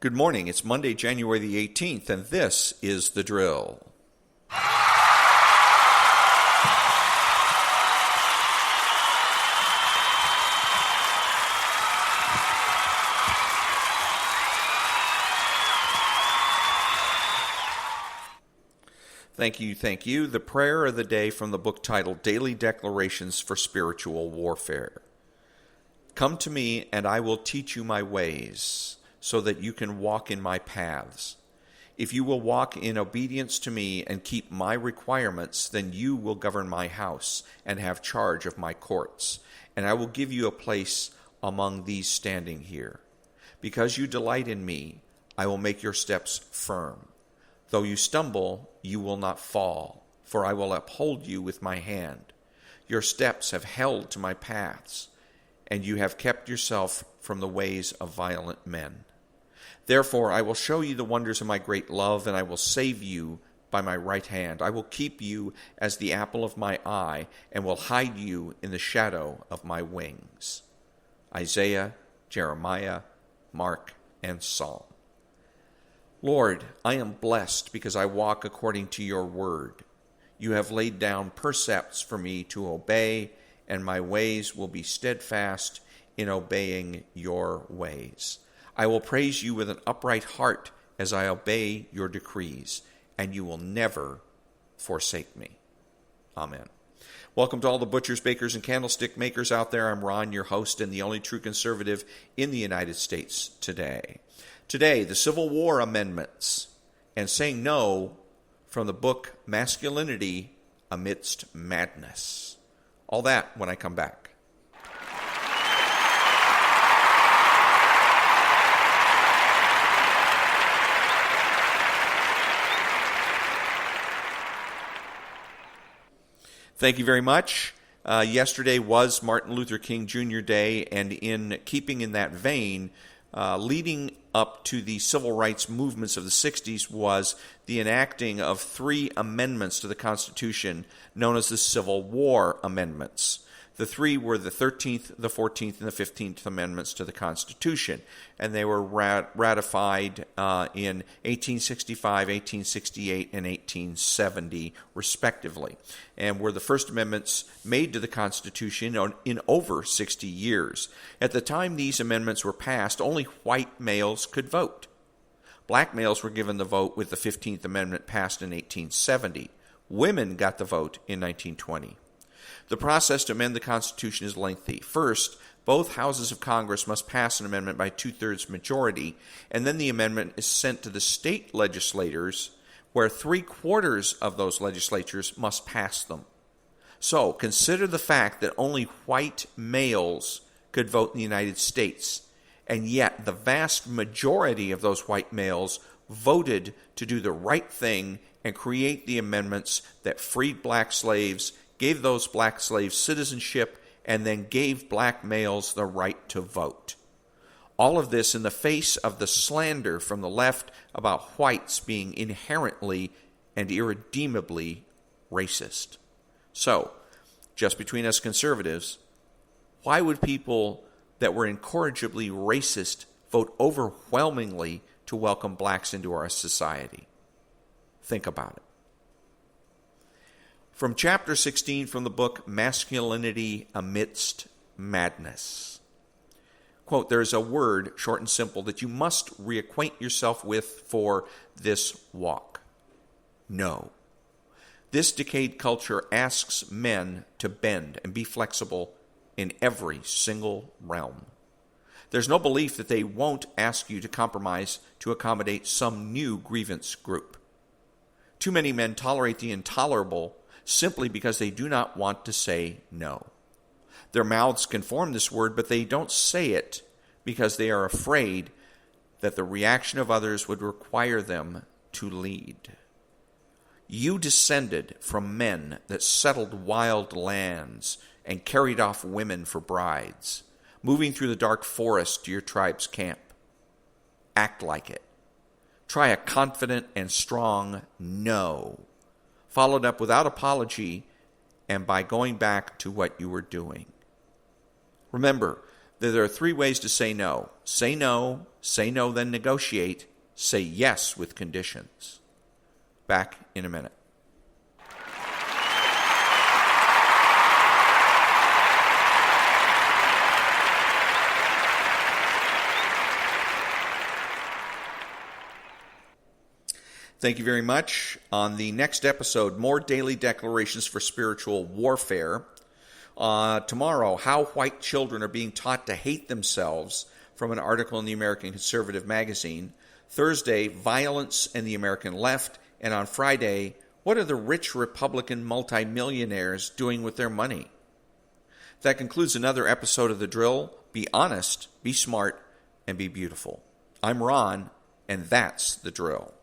Good morning. It's Monday, January the 18th, and this is The Drill. Thank you. The prayer of the day from the book titled Daily Declarations for Spiritual Warfare. Come to me, and I will teach you my ways, so that you can walk in my paths. If you will walk in obedience to me and keep my requirements, then you will govern my house and have charge of my courts, and I will give you a place among these standing here. Because you delight in me, I will make your steps firm. Though you stumble, you will not fall, for I will uphold you with my hand. Your steps have held to my paths, and you have kept yourself from the ways of violent men. Therefore, I will show you the wonders of my great love, and I will save you by my right hand. I will keep you as the apple of my eye, and will hide you in the shadow of my wings. Isaiah, Jeremiah, Mark, and Psalm. Lord, I am blessed because I walk according to your word. You have laid down precepts for me to obey, and my ways will be steadfast in obeying your ways. I will praise you with an upright heart as I obey your decrees, and you will never forsake me. Amen. Welcome to all the butchers, bakers, and candlestick makers out there. I'm Ron, your host and the only true conservative in the United States today. Today, the Civil War amendments and saying no from the book Masculinity Amidst Madness. All that when I come back. Thank you very much. Yesterday was Martin Luther King Jr. Day, and in keeping in that vein, leading up to the civil rights movements of the 60s was the enacting of 3 amendments to the Constitution known as the Civil War Amendments. The 3 were the 13th, the 14th, and the 15th Amendments to the Constitution, and they were ratified in 1865, 1868, and 1870, respectively, and were the first amendments made to the Constitution in over 60 years. At the time these amendments were passed, only white males could vote. Black males were given the vote with the 15th Amendment passed in 1870. Women got the vote in 1920. The process to amend the Constitution is lengthy. First, both houses of Congress must pass an amendment by 2/3 majority, and then the amendment is sent to the state legislatures, where 3/4 of those legislatures must pass them. So, consider the fact that only white males could vote in the United States, and yet the vast majority of those white males voted to do the right thing and create the amendments that freed black slaves, gave those black slaves citizenship, and then gave black males the right to vote. All of this in the face of the slander from the left about whites being inherently and irredeemably racist. So, just between us conservatives, why would people that were incorrigibly racist vote overwhelmingly to welcome blacks into our society? Think about it. From chapter 16 from the book Masculinity Amidst Madness. Quote, there is a word, short and simple, that you must reacquaint yourself with for this walk. No. This decayed culture asks men to bend and be flexible in every single realm. There's no belief that they won't ask you to compromise to accommodate some new grievance group. Too many men tolerate the intolerable simply because they do not want to say no. Their mouths can form this word, but they don't say it because they are afraid that the reaction of others would require them to lead. You descended from men that settled wild lands and carried off women for brides, moving through the dark forest to your tribe's camp. Act like it. Try a confident and strong no, followed up without apology and by going back to what you were doing. Remember, that there are 3 ways to say no. Say no, then negotiate, say yes with conditions. Back in a minute. Thank you very much. On the next episode, more daily declarations for spiritual warfare. Tomorrow, how white children are being taught to hate themselves, from an article in the American Conservative magazine. Thursday, violence and the American left. And on Friday, what are the rich Republican multimillionaires doing with their money? That concludes another episode of The Drill. Be honest, be smart, and be beautiful. I'm Ron, and that's The Drill.